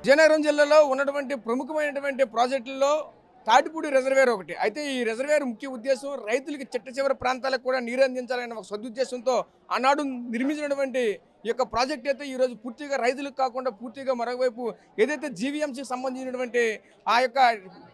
విజయనగరం జిల్లాలో ఉన్నటువంటి ప్రముఖమైనటువంటి ప్రాజెక్టుల్లో తాటిపూడి రిజర్వేర్ ఒకటి. అయితే ఈ రిజర్వేర్ ముఖ్య ఉద్దేశం రైతులకి చిట్ట చివరి ప్రాంతాలకు కూడా నీరు అందించాలనే ఒక సదుద్దేశంతో ఆనాడు నిర్మించినటువంటి ఈ యొక్క ప్రాజెక్ట్ అయితే ఈరోజు పూర్తిగా రైతులకు కాకుండా పూర్తిగా మరోవైపు ఏదైతే జీవీఎంసీకి సంబంధించినటువంటి ఆ యొక్క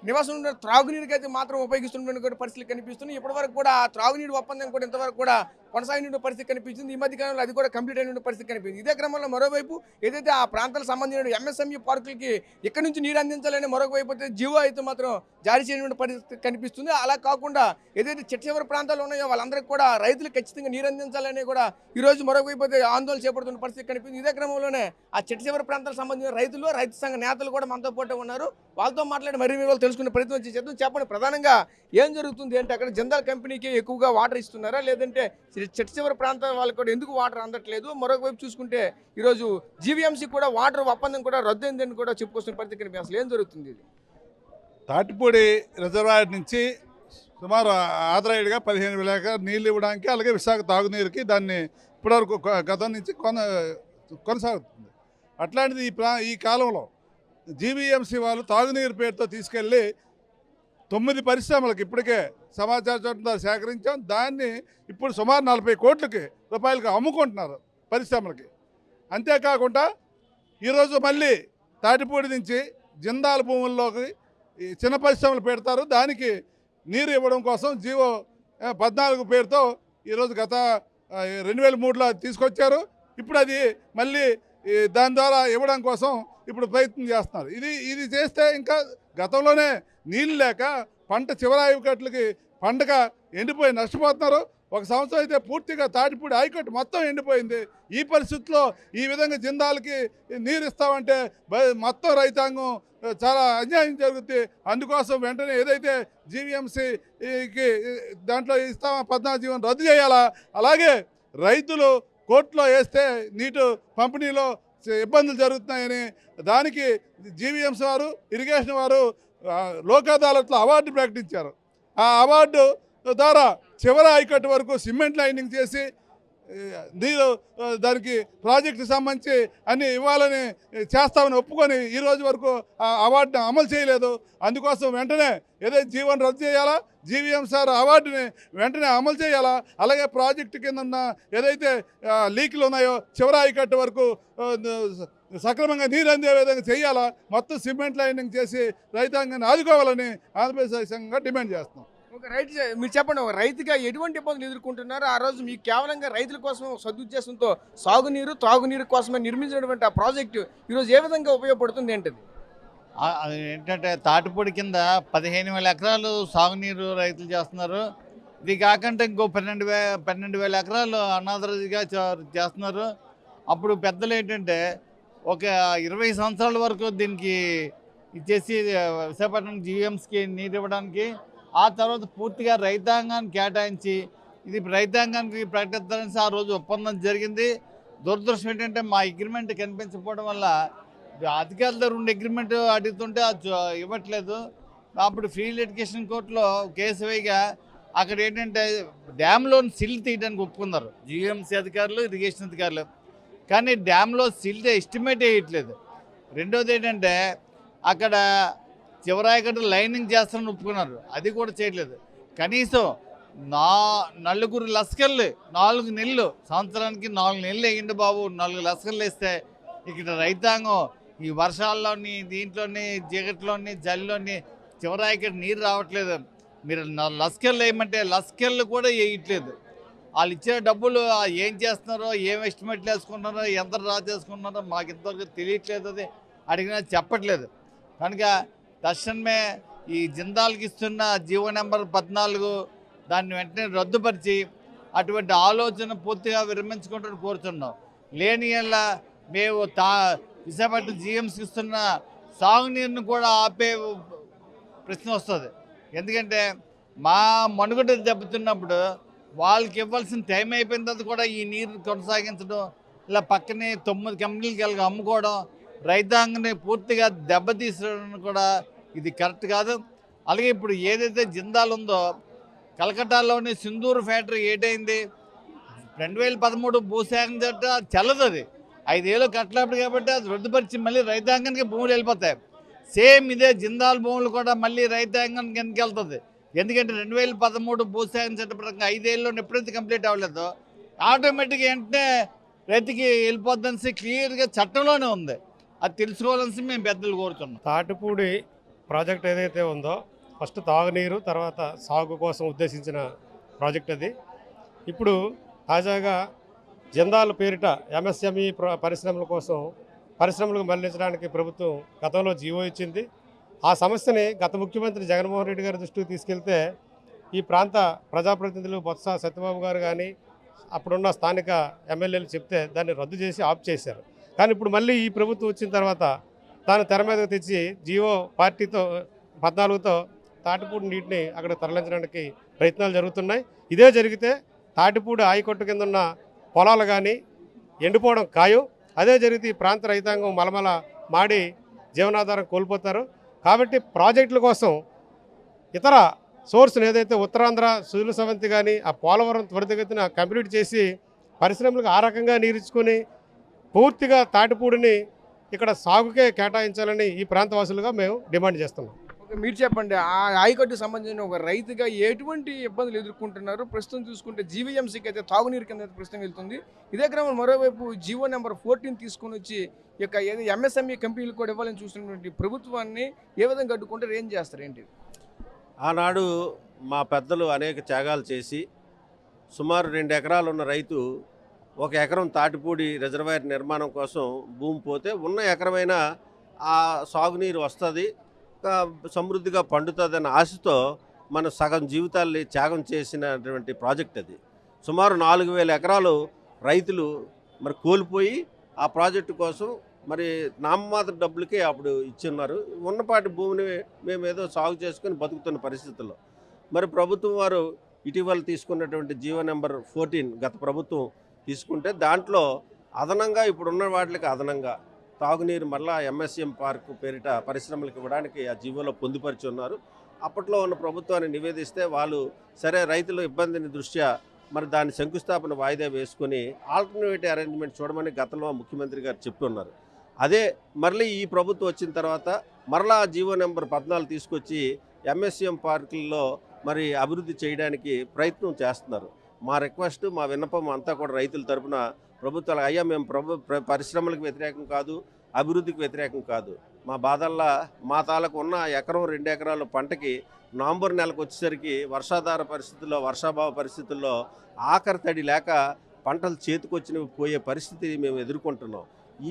నివాసం ఉన్న త్రాగునీరుకి అయితే మాత్రం ఉపయోగిస్తున్నటువంటి పరిస్థితులు కనిపిస్తుంది. ఇప్పటివరకు కూడా ఆ త్రాగునీరు ఒప్పందం కూడా ఇంతవరకు కూడా కొనసాగిన పరిస్థితి కనిపించింది. ఈ మధ్య కాలంలో అది కూడా కంప్లీట్ అయిన పరిస్థితి కనిపించింది. ఇదే క్రమంలో మరోవైపు ఏదైతే ఆ ప్రాంతాలకు సంబంధించిన ఎంఎస్ఎంఈ పార్కులకి ఇక్కడ నుంచి నీరు అందించాలని మరొక వైపు అయితే జీవో అయితే మాత్రం జారీ చేయడం పరిస్థితి కనిపిస్తుంది. అలా కాకుండా ఏదైతే చివరి ప్రాంతాలు ఉన్నాయో వాళ్ళందరికీ కూడా రైతులు ఖచ్చితంగా నీరు అందించాలని కూడా ఈరోజు మరొక వైపు అయితే ఆందోళన చేపడుతున్న పరిస్థితి కనిపిస్తుంది. ఇదే క్రమంలోనే ఆ చివరి ప్రాంతాలకు సంబంధించిన రైతులు, రైతు సంఘ నేతలు కూడా మనతో పాటు ఉన్నారు. వాళ్ళతో మాట్లాడి మరిన్ని వివరాలు తెలుసుకునే ప్రయత్నం చేద్దాం. చెప్పండి, ప్రధానంగా ఏం జరుగుతుంది అంటే అక్కడ జిందాల్ కంపెనీకి ఎక్కువగా వాటర్ ఇస్తున్నారా, లేదంటే చివరి ప్రాంతాల వాళ్ళకి కూడా ఎందుకు వాటర్ అందట్లేదు? మరొక వైపు చూసుకుంటే ఈరోజు జీవీఎంసీ కూడా వాటర్ ఒప్పందం కూడా రద్దయిందని కూడా చెప్పుకొస్తున్న పరిస్థితి కనిపిస్తుంది. అసలు ఏం జరుగుతుంది? ఇది తాటిపూడి రిజర్వాయర్ నుంచి సుమారు ఆదరాయిడిగా 15,000 ఎకరాలు నీళ్ళు ఇవ్వడానికి, అలాగే విశాఖ తాగునీరుకి దాన్ని ఇప్పటివరకు గతం నుంచి కొనసాగుతుంది. అట్లాంటిది ఈ కాలంలో జీవీఎంసీ వాళ్ళు తాగునీరు పేరుతో తీసుకెళ్ళి 9 పరిశ్రమలకు ఇప్పటికే సమాచార చట్టం సేకరించాం. దాన్ని ఇప్పుడు సుమారు 40 కోట్ల రూపాయలకి అమ్ముకుంటున్నారు పరిశ్రమలకి. అంతేకాకుండా ఈరోజు మళ్ళీ తాటిపూడి నుంచి జిందాల్ భూముల్లోకి చిన్న పరిశ్రమలు పెడతారు. దానికి నీరు ఇవ్వడం కోసం జీవో 14 పేరుతో ఈరోజు గత 2003లో తీసుకొచ్చారు. ఇప్పుడు అది మళ్ళీ దాని ద్వారా ఇవ్వడం కోసం ఇప్పుడు ప్రయత్నం చేస్తున్నారు. ఇది చేస్తే ఇంకా గతంలోనే నీళ్ళు లేక పంట చివరి ఆయకట్లకి పంటగా ఎండిపోయి నష్టపోతున్నారు. ఒక సంవత్సరం అయితే పూర్తిగా తాటిపూడి ఆయకట్టు మొత్తం ఎండిపోయింది. ఈ పరిస్థితుల్లో ఈ విధంగా జిందాల్కి నీరు ఇస్తామంటే మొత్తం రైతాంగం చాలా అన్యాయం జరుగుతుంది. అందుకోసం వెంటనే ఏదైతే జీవీఎంసీకి దాంట్లో ఇస్తామో 14 జీవో రద్దు చేయాలా. అలాగే రైతులు కోర్టులో వేస్తే నీటి పంపిణీలో ఇబ్బందులు జరుగుతున్నాయని దానికి జీవీఎంసీ వారు, ఇరిగేషన్ వారు లోక్ అదాలత్లో అవార్డు ప్రకటించారు. ఆ అవార్డు ద్వారా చివరి ఆయకట్టు వరకు సిమెంట్ లైనింగ్ చేసి నీరు దానికి ప్రాజెక్టుకి సంబంధించి అన్ని ఇవ్వాలని చేస్తామని ఒప్పుకొని ఈ రోజు వరకు ఆ అవార్డుని అమలు చేయలేదు. అందుకోసం వెంటనే ఏదైతే జీవోని రద్దు చేయాలా, జీవీఎంసీ అవార్డుని వెంటనే అమలు చేయాలా. అలాగే ప్రాజెక్టు కింద ఉన్న ఏదైతే లీకులు ఉన్నాయో చివరి ఆయకట్టు వరకు సక్రమంగా నీరు అందే విధంగా చేయాలా. మొత్తం సిమెంట్ లైనింగ్ చేసి రైతాంగాన్ని ఆదుకోవాలని ఆంధ్రప్రదేశ్ సంఘంగా డిమాండ్ చేస్తున్నాం. ఒక రైతు, మీరు చెప్పండి, ఒక రైతుగా ఎటువంటి ఇబ్బందులు ఎదుర్కొంటున్నారు? ఆ రోజు మీకు కేవలంగా రైతుల కోసం సదుద్దేశంతో సాగునీరు, తాగునీరు కోసమే నిర్మించినటువంటి ఆ ప్రాజెక్టు ఈరోజు ఏ విధంగా ఉపయోగపడుతుంది ఏంటది? ఏంటంటే తాటిపూడి కింద 15,000 ఎకరాలు సాగునీరు రైతులు చేస్తున్నారు. ఇది కాకుండా ఇంకో 12,000 ఎకరాలు అనాథరైజ్గా చేస్తున్నారు. అప్పుడు పెద్దలు ఏంటంటే ఒక 20 సంవత్సరాల వరకు దీనికి ఇచ్చేసి విశాఖపట్నం జీవీఎంసీకి నీరు ఇవ్వడానికి, ఆ తర్వాత పూర్తిగా రైతాంగాన్ని కేటాయించి ఇది రైతాంగానికి ప్రకటించాలని ఆ రోజు ఒప్పందం జరిగింది. దురదృష్టం ఏంటంటే మా అగ్రిమెంట్ కనిపించకపోవడం వల్ల అధికారుల 2 అగ్రిమెంట్ అడుగుతుంటే అది ఇవ్వట్లేదు. అప్పుడు ఫ్రీ లిటిగేషన్ కోర్టులో కేసు వేయగా అక్కడ ఏంటంటే డ్యామ్లోని సిల్ తీయడానికి ఒప్పుకున్నారు జీవీఎంసీ అధికారులు, ఇరిగేషన్ అధికారులు. కానీ డ్యామ్లో సిల్ ఎస్టిమేట్ వేయట్లేదు. రెండోది ఏంటంటే అక్కడ చివరాయకట్టు లైనింగ్ చేస్తారని ఒప్పుకున్నారు, అది కూడా చేయట్లేదు. కనీసం 4 లస్కర్లు 4 నెలలు, సంవత్సరానికి 4 నెలలు వేయండి బాబు. 4 లస్కర్లు వేస్తే ఇక్కడ రైతాంగం ఈ వర్షాల్లోని, దీంట్లోని, చీకట్లోని, జల్లోని చివరాయకట్టు నీరు రావట్లేదు. మీరు లస్కర్లు వేయమంటే లస్కర్లు కూడా వేయట్లేదు. వాళ్ళు ఇచ్చే డబ్బులు ఏం చేస్తున్నారో, ఏం ఎస్టిమేట్లు వేసుకున్నారో, ఎంత డ్రా చేసుకున్నారో మాకు ఇంతవరకు తెలియట్లేదు. అది అడిగినా చెప్పట్లేదు. కనుక తక్షణమే ఈ జిందాల్కి ఇస్తున్న జీవో నెంబర్ 14 దాన్ని వెంటనే రద్దుపరిచి అటువంటి ఆలోచన పూర్తిగా విరమించుకుంటూ కోరుతున్నాం. లేని వల్ల మేము విశాఖపట్నం జీఎంసీకి ఇస్తున్న సాగునీరుని కూడా ఆపే ప్రశ్న వస్తుంది. ఎందుకంటే మా మనుగడ దెబ్బతిన్నప్పుడు వాళ్ళకి ఇవ్వాల్సిన టైం అయిపోయిన తర్వాత కూడా ఈ నీరు కొనసాగించడం, ఇలా పక్కనే 9 కంపెనీలకి వెళ్ళి అమ్ముకోవడం, రైతాంగాన్ని పూర్తిగా దెబ్బతీసడం కూడా ఇది కరెక్ట్ కాదు. అలాగే ఇప్పుడు ఏదైతే జిందాల్ ఉందో కలకట్టాలోని సింధూర్ ఫ్యాక్టరీ ఏటైంది? 2013 భూసేకరణ చట్టం చెల్లదు. అది 5 ఏళ్ళు కట్టలేప్పుడు కాబట్టి అది రద్దుపరిచి మళ్ళీ రైతాంగానికి భూములు వెళ్ళిపోతాయి. సేమ్ ఇదే జిందాల్ భూములు కూడా మళ్ళీ రైతాంగానికి కిందకి వెళ్తుంది. ఎందుకంటే 2013 భూసేకరణ చట్ట ప్రకారం 5 ఏళ్ళలో ఎప్పుడైతే కంప్లీట్ అవ్వలేదో ఆటోమేటిక్గా వెంటనే రైతుకి వెళ్ళిపోద్దని క్లియర్గా చట్టంలోనే ఉంది. అది తెలుసుకోవాలని మేము పెద్దలు కోరుతున్నాం. తాటిపూడి ప్రాజెక్ట్ ఏదైతే ఉందో ఫస్ట్ తాగునీరు, తర్వాత సాగు కోసం ఉద్దేశించిన ప్రాజెక్ట్ అది. ఇప్పుడు తాజాగా జిందాల్ పేరిట ఎంఎస్ఎంఈ పరిశ్రమల కోసం పరిశ్రమలకు మళ్లించడానికి ప్రభుత్వం గతంలో జీవో ఇచ్చింది. ఆ సమస్యని గత ముఖ్యమంత్రి జగన్మోహన్ రెడ్డి గారి దృష్టికి తీసుకెళ్తే ఈ ప్రాంత ప్రజాప్రతినిధులు బొత్స సత్యబాబు గారు కానీ అప్పుడున్న స్థానిక ఎమ్మెల్యేలు చెప్తే దాన్ని రద్దు చేసి ఆఫ్ చేశారు. కానీ ఇప్పుడు మళ్ళీ ఈ ప్రభుత్వం వచ్చిన తర్వాత దాన్ని తెర మీదకు తెచ్చి జీవో 14తో తాటిపూడి నీటిని అక్కడ తరలించడానికి ప్రయత్నాలు జరుగుతున్నాయి. ఇదే జరిగితే తాటిపూడి ఆయకట్టు కింద ఉన్న పొలాలు కానీ ఎండిపోవడం ఖాయం. అదే జరిగితే ఈ ప్రాంత రైతాంగం మలమల మాడి జీవనాధారం కోల్పోతారు. కాబట్టి ప్రాజెక్టుల కోసం ఇతర సోర్స్ని ఏదైతే ఉత్తరాంధ్ర సుజల సవంతి కానీ ఆ పోలవరం త్వరితగతిన కంప్లీట్ చేసి పరిశ్రమలకు ఆ రకంగా నీరించుకొని పూర్తిగా తాటిపూడిని ఇక్కడ సాగుకే కేటాయించాలని ఈ ప్రాంతవాసులుగా మేము డిమాండ్ చేస్తున్నాం. మీరు చెప్పండి, ఆ ఆయకట్టుకు సంబంధించిన ఒక రైతుగా ఎటువంటి ఇబ్బందులు ఎదుర్కొంటున్నారు? ప్రస్తుతం చూసుకుంటే జీవీఎంసీకి అయితే తాగునీరు కింద ప్రస్తుతం వెళ్తుంది. ఇదే క్రమంలో మరోవైపు జీవో నెంబర్ 14 తీసుకొని వచ్చి ఇక ఏదో ఎంఎస్ఎంఈ కంపెనీలు కూడా ఇవ్వాలని చూస్తున్నటువంటి ప్రభుత్వాన్ని ఏ విధంగా అడ్డుకుంటారు, ఏం చేస్తారు, ఏంటి? ఆనాడు మా పెద్దలు అనేక త్యాగాలు చేసి సుమారు 2 ఎకరాలు ఉన్న రైతు 1 ఎకరం తాటిపూడి రిజర్వాయర్ నిర్మాణం కోసం భూమి పోతే ఉన్న ఎకరమైనా ఆ సాగునీరు వస్తుంది, సమృద్ధిగా పండుతుందన్న ఆశతో మన సగం జీవితాల్ని త్యాగం చేసినటువంటి ప్రాజెక్ట్ అది. సుమారు 4000 ఎకరాలు రైతులు మరి కోల్పోయి ఆ ప్రాజెక్టు కోసం మరి నామమాత్ర డబ్బులకే అప్పుడు ఇచ్చున్నారు. ఉన్నపాటి భూమిని మేము ఏదో సాగు చేసుకొని బతుకుతున్న పరిస్థితుల్లో మరి ప్రభుత్వం వారు ఇటీవల తీసుకున్నటువంటి జీవో నెంబర్ 14 గత ప్రభుత్వం తీసుకుంటే దాంట్లో అదనంగా ఇప్పుడున్న వాటికి అదనంగా తాగునీరు మళ్ళా ఎంఎస్ఎం పార్క్ పేరిట పరిశ్రమలకు ఇవ్వడానికి ఆ జీవోలో పొందుపరిచి ఉన్నారు. అప్పట్లో ఉన్న ప్రభుత్వాన్ని నివేదిస్తే వాళ్ళు సరే రైతుల ఇబ్బందిని దృష్ట్యా మరి దాని శంకుస్థాపన వాయిదా వేసుకొని ఆల్టర్నేటివ్ అరేంజ్మెంట్ చూడమని గతంలో ముఖ్యమంత్రి గారు చెప్తున్నారు. అదే మళ్ళీ ఈ ప్రభుత్వం వచ్చిన తర్వాత మరలా జీవో నెంబర్ 14 తీసుకొచ్చి ఎంఎస్ఎం పార్కుల్లో మరి అభివృద్ధి చేయడానికి ప్రయత్నం చేస్తున్నారు. మా రిక్వెస్ట్, మా విన్నపం అంతా కూడా రైతుల తరపున ప్రభుత్వాలు, అయ్యా మేము పరిశ్రమలకు వ్యతిరేకం కాదు, అభివృద్ధికి వ్యతిరేకం కాదు. మా బాధల్లా మా తాలకు ఉన్న 1-2 ఎకరాల పంటకి నవంబర్ నెలకు వచ్చేసరికి వర్షాధార పరిస్థితుల్లో, వర్షాభావ పరిస్థితుల్లో ఆఖరి తడి లేక పంటలు చేతికొచ్చినవి పోయే పరిస్థితి మేము ఎదుర్కొంటున్నాం.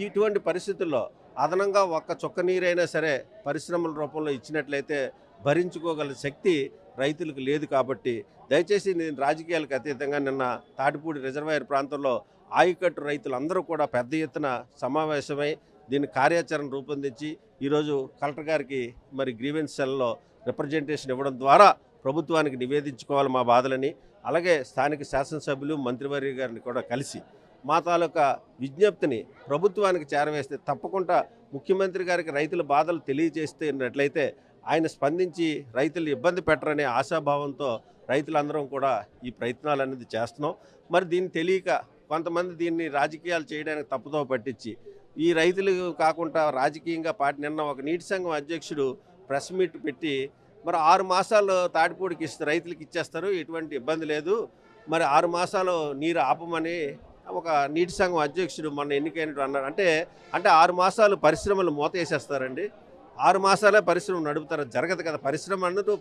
ఇటువంటి పరిస్థితుల్లో అదనంగా ఒక్క చుక్క నీరైనా సరే పరిశ్రమల రూపంలో ఇచ్చినట్లయితే భరించుకోగల శక్తి రైతులకు లేదు. కాబట్టి దయచేసి నేను రాజకీయాలకు అతీతంగా నిన్న తాటిపూడి రిజర్వాయర్ ప్రాంతంలో ఆయకట్టు రైతులందరూ కూడా పెద్ద ఎత్తున సమావేశమై దీని కార్యాచరణ రూపొందించి ఈరోజు కలెక్టర్ గారికి మరి గ్రీవెన్స్ సెల్లో రిప్రజెంటేషన్ ఇవ్వడం ద్వారా ప్రభుత్వానికి నివేదించుకోవాలి మా బాధలని. అలాగే స్థానిక శాసనసభ్యులు, మంత్రివర్య గారిని కూడా కలిసి మా తాలూకా విజ్ఞప్తిని ప్రభుత్వానికి చేరవేస్తే తప్పకుండా ముఖ్యమంత్రి గారికి రైతుల బాధలు తెలియజేస్తున్నట్లయితే ఆయన స్పందించి రైతులు ఇబ్బంది పెట్టరనే ఆశాభావంతో రైతులందరం కూడా ఈ ప్రయత్నాలు అనేది చేస్తున్నాం. మరి దీన్ని తెలియక కొంతమంది దీన్ని రాజకీయాలు చేయడానికి తప్పుదో పట్టించి ఈ రైతులు కాకుండా రాజకీయంగా నిన్న ఒక నీటి సంఘం అధ్యక్షుడు ప్రెస్ మీట్ పెట్టి మరి 6 మాసాలు తాటిపూడికి రైతులకు ఇచ్చేస్తారు, ఎటువంటి ఇబ్బంది లేదు, మరి 6 మాసాలు నీరు ఆపమని ఒక నీటి సంఘం అధ్యక్షుడు మొన్న ఎన్నికైనట్టు అన్నారు. అంటే 6 మాసాలు పరిశ్రమలు మూతేసేస్తారండి? 6 మాసాలే పరిశ్రమ నడుపుతారు? జరగదు కదా. పరిశ్రమ అన్నట్టు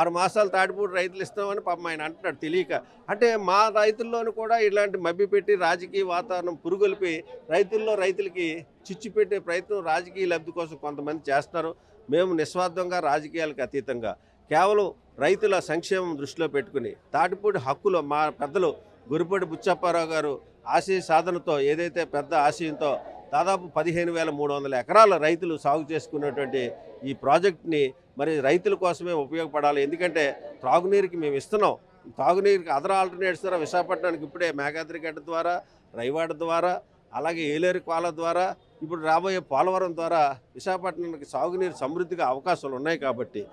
6 మాసాలు తాటిపూడి రైతులు ఇస్తామని పాపం ఆయన అంటున్నాడు తెలియక. అంటే మా రైతుల్లోనూ కూడా ఇలాంటి మభ్య పెట్టి రాజకీయ వాతావరణం పురుగొలిపి రైతులకి చిచ్చు పెట్టే ప్రయత్నం రాజకీయ లబ్ధి కోసం కొంతమంది చేస్తున్నారు. మేము నిస్వార్థంగా రాజకీయాలకు అతీతంగా కేవలం రైతుల సంక్షేమం దృష్టిలో పెట్టుకుని తాటిపూడి హక్కులు మా పెద్దలు గురిపూడి బుచ్చప్పారావు గారు ఆశయ సాధనతో ఏదైతే పెద్ద ఆశయంతో దాదాపు 15,300 ఎకరాల రైతులు సాగు చేసుకున్నటువంటి ఈ ప్రాజెక్ట్ని మరి రైతుల కోసమే ఉపయోగపడాలి. ఎందుకంటే త్రాగునీరుకి మేము ఇస్తున్నాం, తాగునీరుకి అదర్ ఆల్టర్నేట్స్ ద్వారా విశాఖపట్నానికి ఇప్పుడే మేఘాద్రిగడ్డ ద్వారా, రైవాడ ద్వారా, అలాగే ఏలేరు కాల ద్వారా, ఇప్పుడు రాబోయే పోలవరం ద్వారా విశాఖపట్నానికి సాగునీరు సమృద్ధిగా అవకాశాలు ఉన్నాయి. కాబట్టి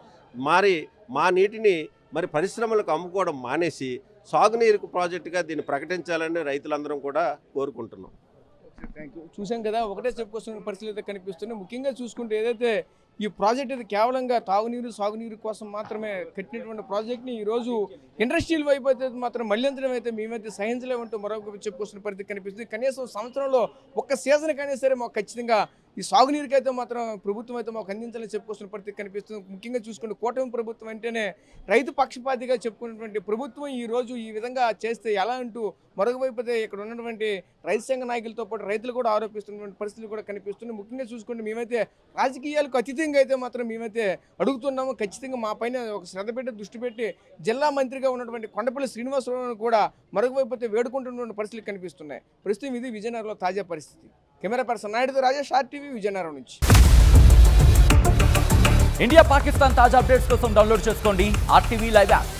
మరి మా నీటిని మరి పరిశ్రమలకు అమ్ముకోవడం మానేసి సాగునీరు ప్రాజెక్టుగా దీన్ని ప్రకటించాలని రైతులందరం కూడా కోరుకుంటున్నాం. Thank you. చూసాం కదా, ఒకటే చెప్పుకొస్తున్న పరిస్థితులు అయితే కనిపిస్తున్నాయి. ముఖ్యంగా చూసుకుంటే ఏదైతే ఈ ప్రాజెక్ట్ ఇది కేవలంగా తాగునీరు సాగునీరు కోసం మాత్రమే కట్టినటువంటి ప్రాజెక్ట్ని ఈరోజు ఇండస్ట్రియల్ వైపు అయితే మాత్రం మళ్లించడం అయితే మేమైతే సహించలేమంటూ మరొక చెప్పుకొస్తున్న పరిస్థితి కనిపిస్తుంది. కనీసం సంవత్సరంలో ఒక్క సీజన్ కానీ సరే మాకు ఖచ్చితంగా ఈ సాగునీరుకి అయితే మాత్రం ప్రభుత్వం అయితే మాకు అందించాలని చెప్పుకొస్తున్న పరిస్థితి కనిపిస్తుంది. ముఖ్యంగా చూసుకుంటే కూటమి ప్రభుత్వం అంటేనే రైతు పక్షపాతిగా చెప్పుకున్నటువంటి ప్రభుత్వం ఈ రోజు ఈ విధంగా చేస్తే ఎలా అంటూ మరొక వైపు అయితే ఇక్కడ ఉన్నటువంటి రైతు సంఘ నాయకులతో పాటు రైతులు కూడా ఆరోపిస్తున్నటువంటి పరిస్థితులు కూడా కనిపిస్తున్నాయి. ముఖ్యంగా చూసుకుంటే మేమైతే రాజకీయాలకు అతీతంగా అయితే మాత్రం మేమైతే అడుగుతున్నాము. ఖచ్చితంగా మా పైన ఒక శ్రద్ధ పెట్టి దృష్టి పెట్టి జిల్లా మంత్రిగా ఉన్నటువంటి కొండపల్లి శ్రీనివాసరావును కూడా మరొక వైపు అయితే వేడుకుంటున్నటువంటి పరిస్థితులు కనిపిస్తున్నాయి. ప్రస్తుతం ఇది విజయనగరంలో తాజా పరిస్థితి. కెమెరా పర్సన్ నాయుడుతో రాజేష్, RTV, విజయనగరం నుంచి. ఇండియా పాకిస్తాన్ తాజా అప్డేట్స్ కోసం డౌన్లోడ్ చేసుకోండి RTV లైవ్ యాప్.